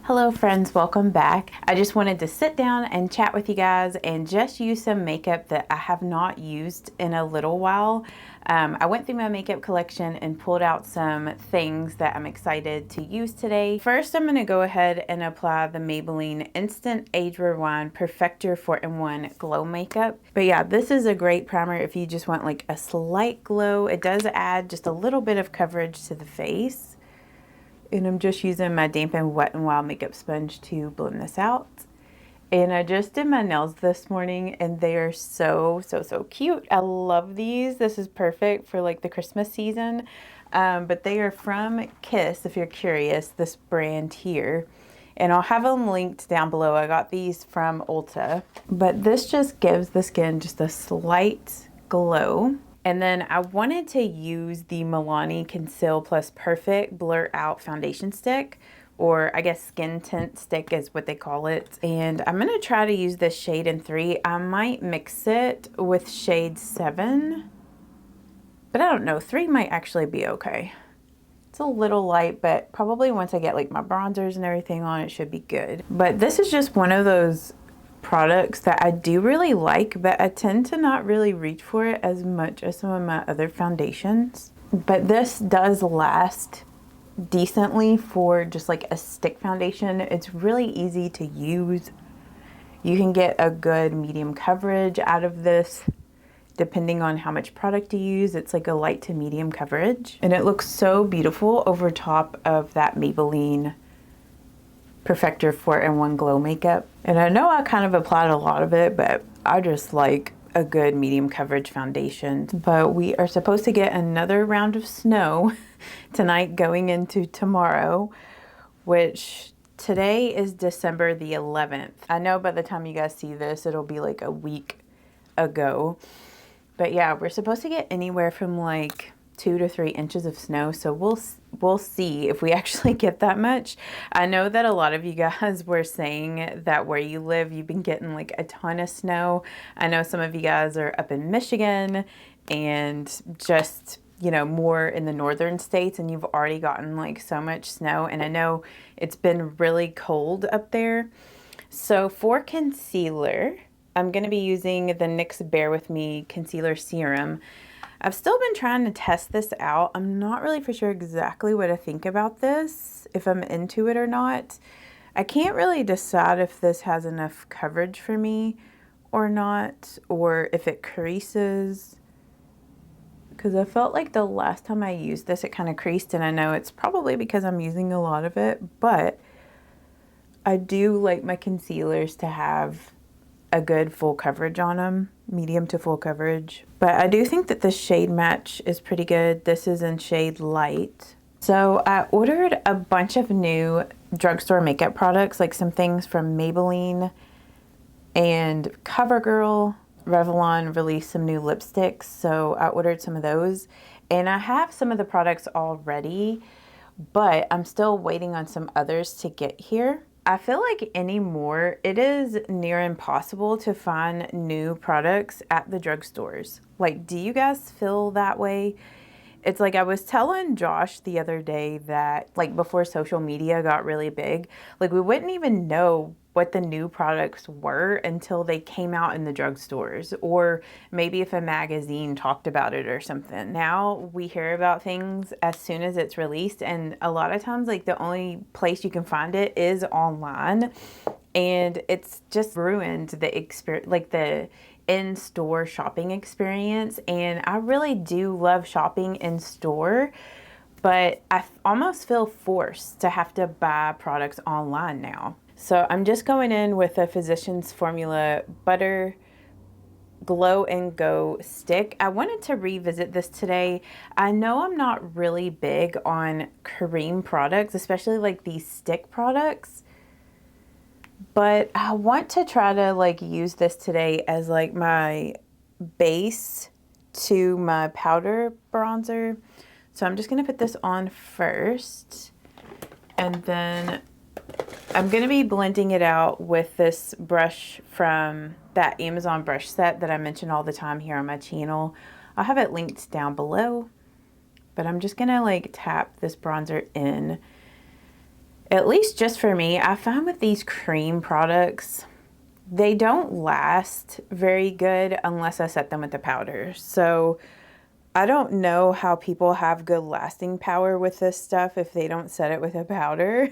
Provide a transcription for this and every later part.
Hello friends, welcome back. I just wanted to sit down and chat with you guys and just use some makeup that I have not used in a little while. I went through my makeup collection and pulled out some things that I'm excited to use today. First, I'm going to go ahead and apply the Maybelline Instant Age Rewind Perfector 4-in-1 Glow Makeup. But yeah, this is a great primer if you just want like a slight glow. It does add just a little bit of coverage to the face. And I'm just using my Damp and Wet n Wild makeup sponge to blend this out. And I just did my nails this morning and they are so cute. I love these. This is perfect for like the Christmas season. But they are from Kiss, if you're curious, this brand here. And I'll have them linked down below. I got these from Ulta. But this just gives the skin just a slight glow. And then I wanted to use the Milani Conceal Plus Perfect Blur Out Foundation Stick, or I guess Skin Tint Stick is what they call it. And I'm going to try to use this shade in 3. I might mix it with shade 7, but I don't know. 3 might actually be okay. It's a little light, but probably once I get like my bronzers and everything on, it should be good. But this is just one of those products that I do really like, but I tend to not really reach for it as much as some of my other foundations. But this does last decently for just like a stick foundation. It's really easy to use. You can get a good medium coverage out of this depending on how much product you use. It's like a light to medium coverage, and it looks so beautiful over top of that Maybelline Perfector 4-in-1 Glow Makeup. And I know I kind of applied a lot of it, but I just like a good medium coverage foundation. But we are supposed to get another round of snow tonight going into tomorrow, which today is December the 11th. I know by the time you guys see this, it'll be like a week ago. But yeah, we're supposed to get anywhere from like 2 to 3 inches of snow, so we'll see if we actually get that much. I know that a lot of you guys were saying that where you live, you've been getting like a ton of snow. I know some of you guys are up in Michigan and just, you know, more in the northern states, and you've already gotten like so much snow. And I know it's been really cold up there. So for concealer, I'm going to be using the NYX Bare With Me Concealer Serum. I've still been trying to test this out. I'm not really for sure exactly what I think about this, if I'm into it or not. I can't really decide if this has enough coverage for me or not, or if it creases. Because I felt like the last time I used this, it kind of creased, and I know it's probably because I'm using a lot of it, but I do like my concealers to have a good full coverage on them, medium to full coverage. But I do think that the shade match is pretty good. This is in shade Light. So I ordered a bunch of new drugstore makeup products, like some things from Maybelline and CoverGirl. Revlon released some new lipsticks, so I ordered some of those. And I have some of the products already, but I'm still waiting on some others to get here. I feel like anymore, it is near impossible to find new products at the drugstores. Like, do you guys feel that way? It's like I was telling Josh the other day that, like, before social media got really big, like, we wouldn't even know what the new products were until they came out in the drugstores, or maybe if a magazine talked about it or something. Now we hear about things as soon as it's released, and a lot of times like the only place you can find it is online, and it's just ruined the experience, like the in-store shopping experience. And I really do love shopping in store, but I almost feel forced to have to buy products online now. So I'm just going in with a Physicians Formula Butter Glow and Go stick. I wanted to revisit this today. I know I'm not really big on cream products, especially like these stick products, but I want to try to like use this today as like my base to my powder bronzer. So I'm just going to put this on first, and then I'm going to be blending it out with this brush from that Amazon brush set that I mention all the time here on my channel. I'll have it linked down below, but I'm just going to like tap this bronzer in At least just for me, I find with these cream products, they don't last very good unless I set them with the powder. So I don't know how people have good lasting power with this stuff if they don't set it with a powder.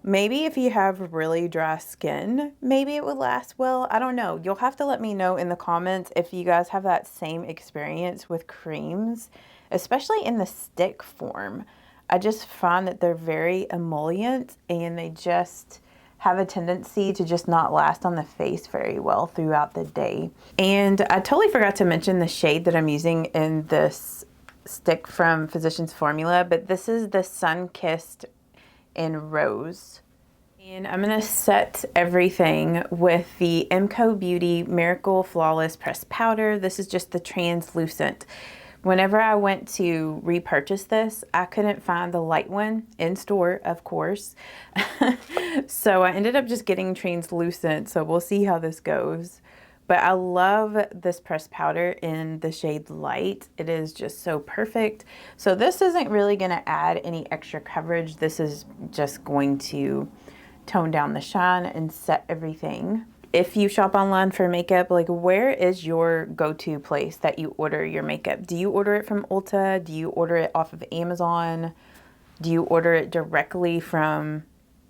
Maybe if you have really dry skin, maybe it would last well. I don't know. You'll have to let me know in the comments if you guys have that same experience with creams, especially in the stick form. I just find that they're very emollient and they just have a tendency to just not last on the face very well throughout the day. And I totally forgot to mention the shade that I'm using in this stick from Physicians Formula, but this is the Sun-Kissed in Rose. And I'm gonna set everything with the MCO Beauty Miracle Flawless Pressed Powder. This is just the translucent. Whenever I went to repurchase this, I couldn't find the light one in store, of course. So I ended up just getting translucent, so we'll see how this goes. But I love this pressed powder in the shade Light. It is just so perfect. So this isn't really gonna add any extra coverage. This is just going to tone down the shine and set everything. If you shop online for makeup, like where is your go-to place that you order your makeup? Do you order it from Ulta? Do you order it off of Amazon? Do you order it directly from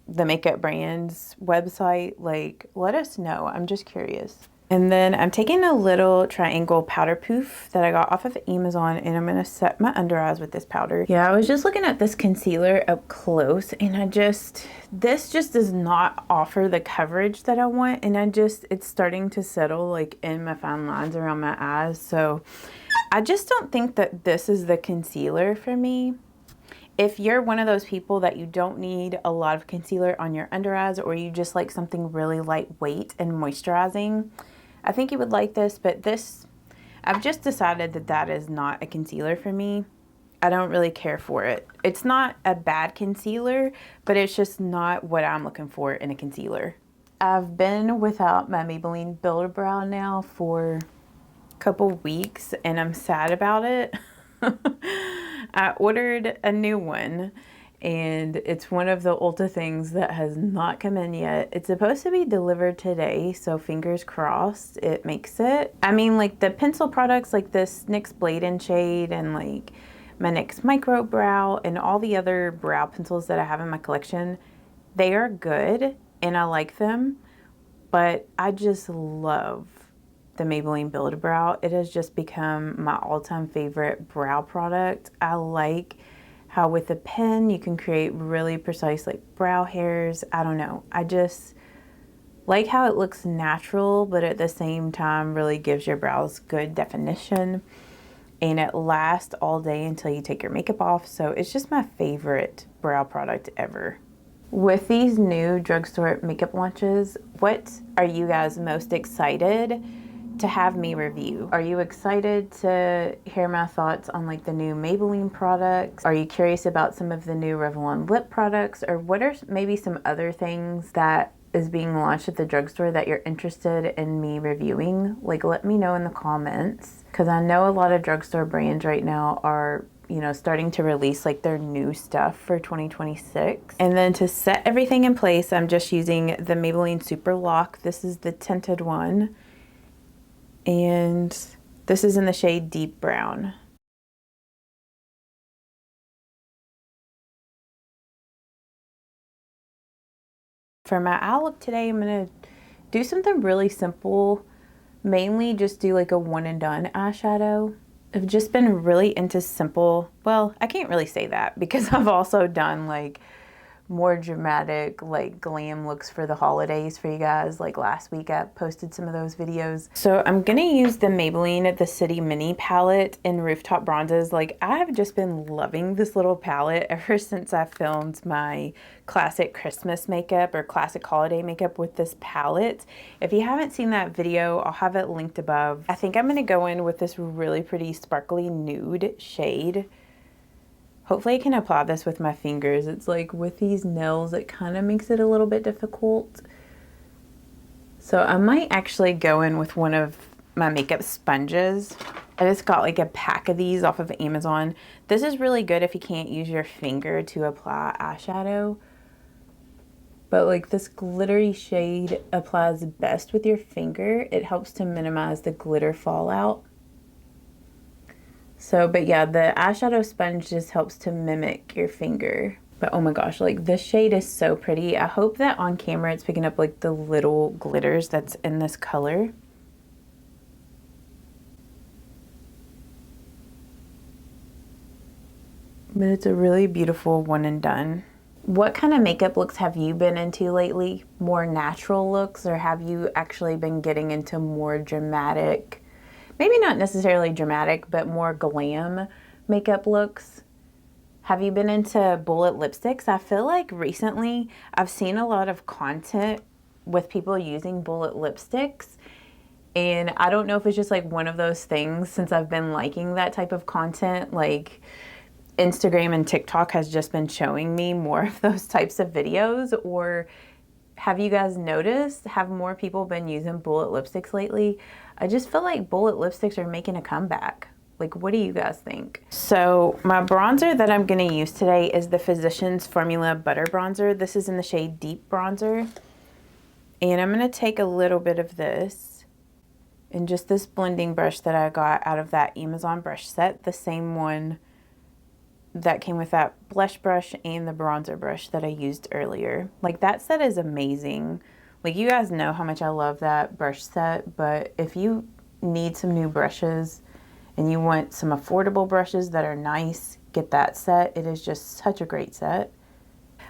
the makeup brand's website? Like, let us know. I'm just curious. And then I'm taking a little triangle powder poof that I got off of Amazon, and I'm gonna set my under eyes with this powder. Yeah, I was just looking at this concealer up close, and this just does not offer the coverage that I want, and it's starting to settle like in my fine lines around my eyes. So I just don't think that this is the concealer for me. If you're one of those people that you don't need a lot of concealer on your under eyes, or you just like something really lightweight and moisturizing, I think you would like this, but I've just decided that that is not a concealer for me. I don't really care for it. It's not a bad concealer, but it's just not what I'm looking for in a concealer. I've been without my Maybelline Builder Brow now for a couple weeks, and I'm sad about it. I ordered a new one, and it's one of the Ulta things that has not come in yet. It's supposed to be delivered today, so fingers crossed it makes it. I mean, like the pencil products like this NYX Blade and Shade and like my NYX Micro Brow and all the other brow pencils that I have in my collection, they are good and I like them, but I just love the Maybelline Build a Brow. It has just become my all-time favorite brow product. I like how with a pen you can create really precise like brow hairs. I don't know. I just like how it looks natural, but at the same time really gives your brows good definition. And it lasts all day until you take your makeup off. So it's just my favorite brow product ever. With these new drugstore makeup launches, what are you guys most excited to have me review? Are you excited to hear my thoughts on like the new Maybelline products? Are you curious about some of the new Revlon lip products? Or what are maybe some other things that is being launched at the drugstore that you're interested in me reviewing? Like, let me know in the comments, because I know a lot of drugstore brands right now are, you know, starting to release like their new stuff for 2026. And then to set everything in place, I'm just using the Maybelline Super Lock. This is the tinted one. And this is in the shade Deep Brown. For my eye look today, I'm gonna do something really simple. Mainly just do like a one and done eyeshadow. I've just been really into simple, well, I can't really say that because I've also done like more dramatic like glam looks for the holidays for you guys. Like last week I posted some of those videos. So I'm gonna use the Maybelline The City Mini palette in Rooftop Bronzes. Like I have just been loving this little palette ever since I filmed my classic Christmas makeup or classic holiday makeup with this palette. If you haven't seen that video, I'll have it linked above. I think I'm gonna go in with this really pretty sparkly nude shade. Hopefully I can apply this with my fingers. It's like with these nails, it kind of makes it a little bit difficult. So I might actually go in with one of my makeup sponges. I just got like a pack of these off of Amazon. This is really good if you can't use your finger to apply eyeshadow. but like this glittery shade applies best with your finger. It helps to minimize the glitter fallout. So, but yeah, the eyeshadow sponge just helps to mimic your finger. But oh my gosh, like this shade is so pretty. I hope that on camera it's picking up like the little glitters that's in this color. But it's a really beautiful one and done. What kind of makeup looks have you been into lately? More natural looks, or have you actually been getting into more dramatic, maybe not necessarily dramatic, but more glam makeup looks? Have you been into bullet lipsticks? I feel like recently I've seen a lot of content with people using bullet lipsticks, and I don't know if it's just like one of those things since I've been liking that type of content, like Instagram and TikTok has just been showing me more of those types of videos, or have you guys noticed, have more people been using bullet lipsticks lately? I just feel like bullet lipsticks are making a comeback. Like, what do you guys think? So my bronzer that I'm gonna use today is the Physicians Formula Butter Bronzer. This is in the shade Deep Bronzer. And I'm gonna take a little bit of this and just this blending brush that I got out of that Amazon brush set, the same one that came with that blush brush and the bronzer brush that I used earlier. Like, that set is amazing. Like, you guys know how much I love that brush set, but if you need some new brushes and you want some affordable brushes that are nice, get that set. It is just such a great set.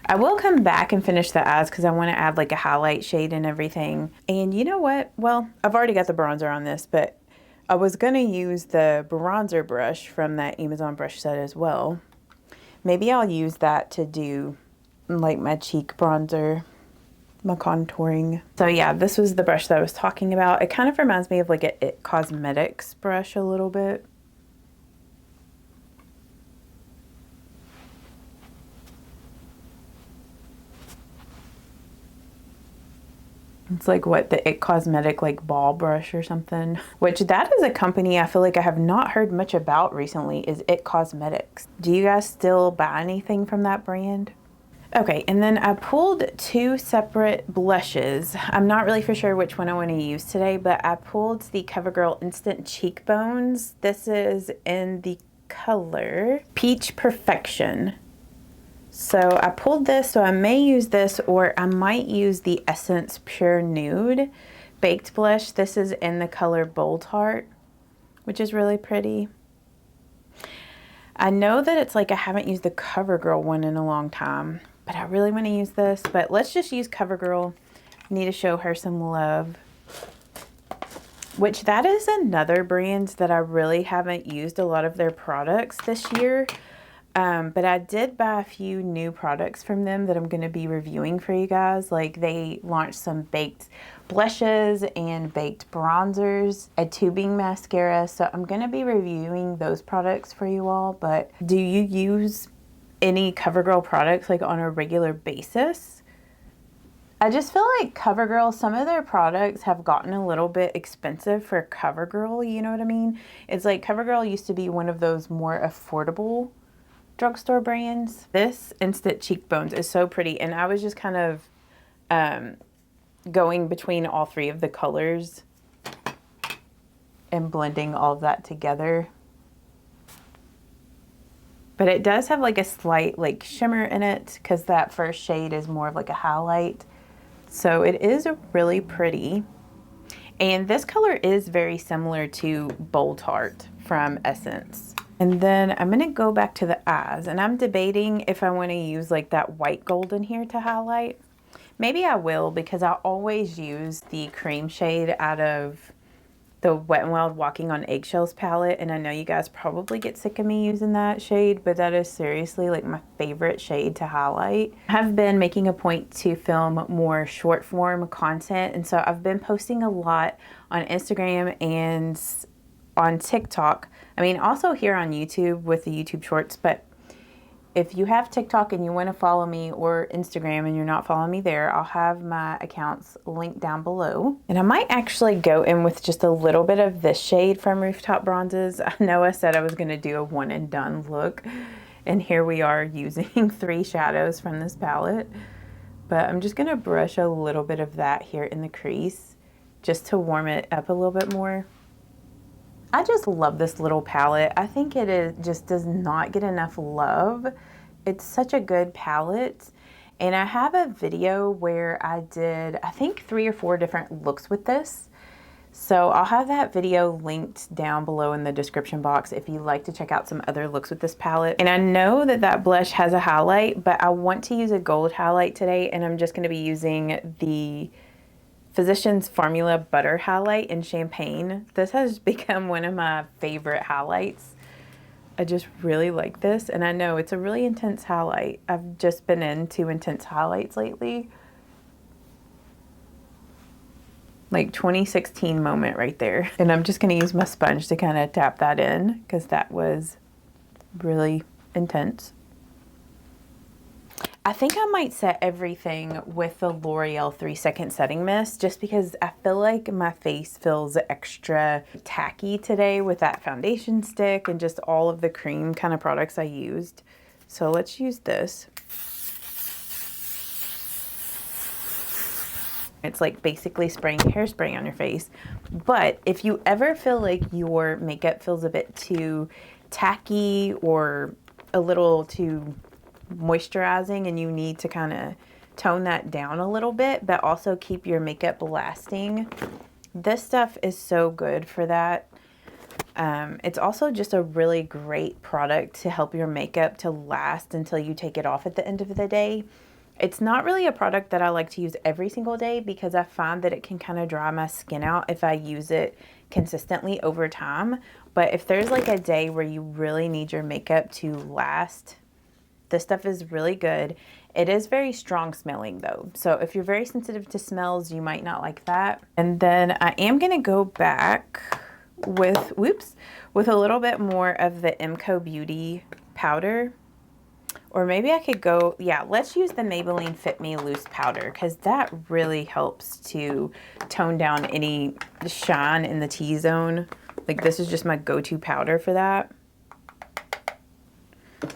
I will come back and finish the eyes because I want to add like a highlight shade and everything. And you know what? Well, I've already got the bronzer on this, but I was going to use the bronzer brush from that Amazon brush set as well. Maybe I'll use that to do like my cheek bronzer, my contouring. So yeah, this was the brush that I was talking about. It kind of reminds me of like a It Cosmetics brush a little bit. It's like what, the It Cosmetic like ball brush or something, which that is a company I feel like I have not heard much about recently, is It Cosmetics. Do you guys still buy anything from that brand? Okay, and then I pulled two separate blushes. I'm not really for sure which one I want to use today, but I pulled the CoverGirl Instant Cheekbones. This is in the color Peach Perfection. So I pulled this, so I may use this, or I might use the Essence Pure Nude Baked Blush. This is in the color Bold Heart, which is really pretty. I know that it's like I haven't used the CoverGirl one in a long time, but I really want to use this. But let's just use CoverGirl. Need to show her some love. Which that is another brand that I really haven't used a lot of their products this year. But I did buy a few new products from them that I'm going to be reviewing for you guys. Like, they launched some baked blushes and baked bronzers, a tubing mascara. So I'm going to be reviewing those products for you all. But do you use any CoverGirl products like on a regular basis? I just feel like CoverGirl, some of their products have gotten a little bit expensive for CoverGirl, you know what I mean? It's like CoverGirl used to be one of those more affordable drugstore brands. This Instant Cheekbones is so pretty, and I was just kind of going between all three of the colors and blending all of that together. But it does have like a slight like shimmer in it because that first shade is more of like a highlight. So it is really pretty. And this color is very similar to Bold Heart from Essence. And then I'm going to go back to the eyes, and I'm debating if I want to use like that white gold in here to highlight. Maybe I will, because I always use the cream shade out of the Wet n Wild Walking on Eggshells palette, and I know you guys probably get sick of me using that shade, but that is seriously like my favorite shade to highlight. I have been making a point to film more short form content, and so I've been posting a lot on Instagram and on TikTok. I mean, also here on YouTube with the YouTube Shorts, but if you have TikTok and you want to follow me, or Instagram and you're not following me there, I'll have my accounts linked down below. And I might actually go in with just a little bit of this shade from Rooftop Bronzes. I know I said I was going to do a one and done look, and here we are using 3 shadows from this palette. But I'm just gonna brush a little bit of that here in the crease just to warm it up a little bit more. I just love this little palette. I think just does not get enough love. It's such a good palette. And I have a video where I did, I think 3 or 4 different looks with this. So I'll have that video linked down below in the description box if you'd like to check out some other looks with this palette. And I know that that blush has a highlight, but I want to use a gold highlight today, and I'm just going to be using the Physicians Formula Butter Highlight in Champagne. This has become one of my favorite highlights. I just really like this, and I know it's a really intense highlight. I've just been into intense highlights lately. Like 2016 moment right there. And I'm just gonna use my sponge to kind of tap that in because that was really intense. I think I might set everything with the L'Oreal 3-second setting mist just because I feel like my face feels extra tacky today with that foundation stick and just all of the cream kind of products I used. So let's use this. It's like basically spraying hairspray on your face. But if you ever feel like your makeup feels a bit too tacky or a little too moisturizing and you need to kind of tone that down a little bit but also keep your makeup lasting, this stuff is so good for that. It's also just a really great product to help your makeup to last until you take it off at the end of the day. It's not really a product that I like to use every single day because I find that it can kind of dry my skin out if I use it consistently over time. But if there's like a day where you really need your makeup to last, this stuff is really good. It is very strong smelling though. So if you're very sensitive to smells, you might not like that. And then I am gonna go back with, with a little bit more of the MCO Beauty powder. Or maybe I could go, yeah, let's use the Maybelline Fit Me Loose powder because that really helps to tone down any shine in the T-zone. Like this is just my go-to powder for that.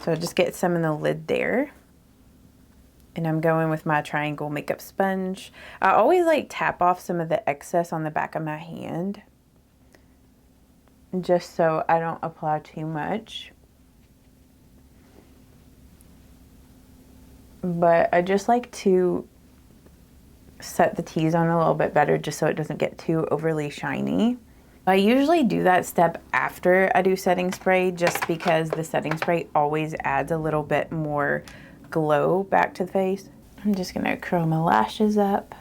So just get some in the lid there. And I'm going with my triangle makeup sponge. I always like tap off some of the excess on the back of my hand, just so I don't apply too much. But I just like to set the T-zone a little bit better just so it doesn't get too overly shiny. I usually do that step after I do setting spray just because the setting spray always adds a little bit more glow back to the face. I'm just gonna curl my lashes up.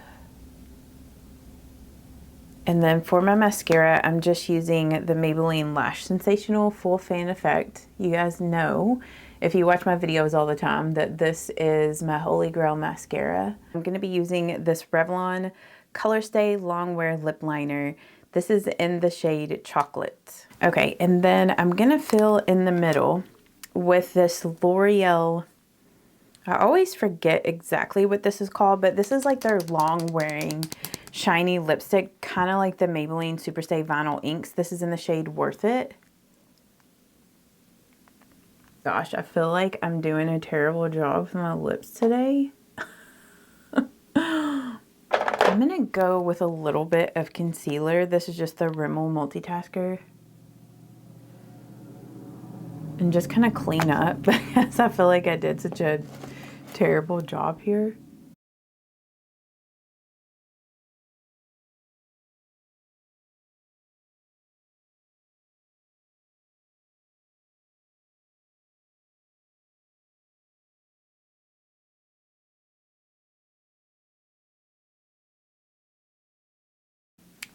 And then for my mascara, I'm just using the Maybelline Lash Sensational Full Fan Effect. You guys know, if you watch my videos all the time, that this is my holy grail mascara. I'm gonna be using this Revlon Color Stay Longwear Lip Liner. This is in the shade Chocolate. Okay, and then I'm gonna fill in the middle with this L'Oreal, I always forget exactly what this is called, but this is like their long wearing shiny lipstick, kind of like the Maybelline Superstay Vinyl Inks. This is in the shade Worth It. Gosh, I feel like I'm doing a terrible job with my lips today. I'm gonna go with a little bit of concealer. This is just the Rimmel Multitasker. And just kind of clean up because I feel like I did such a terrible job here.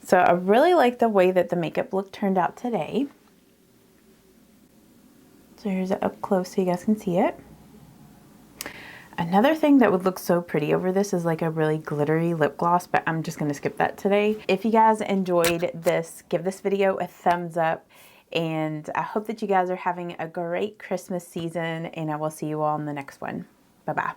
So I really like the way that the makeup look turned out today. So here's it up close so you guys can see it. Another thing that would look so pretty over this is like a really glittery lip gloss, but I'm just gonna skip that today. If you guys enjoyed this, give this video a thumbs up, and I hope that you guys are having a great Christmas season, and I will see you all in the next one. Bye-bye.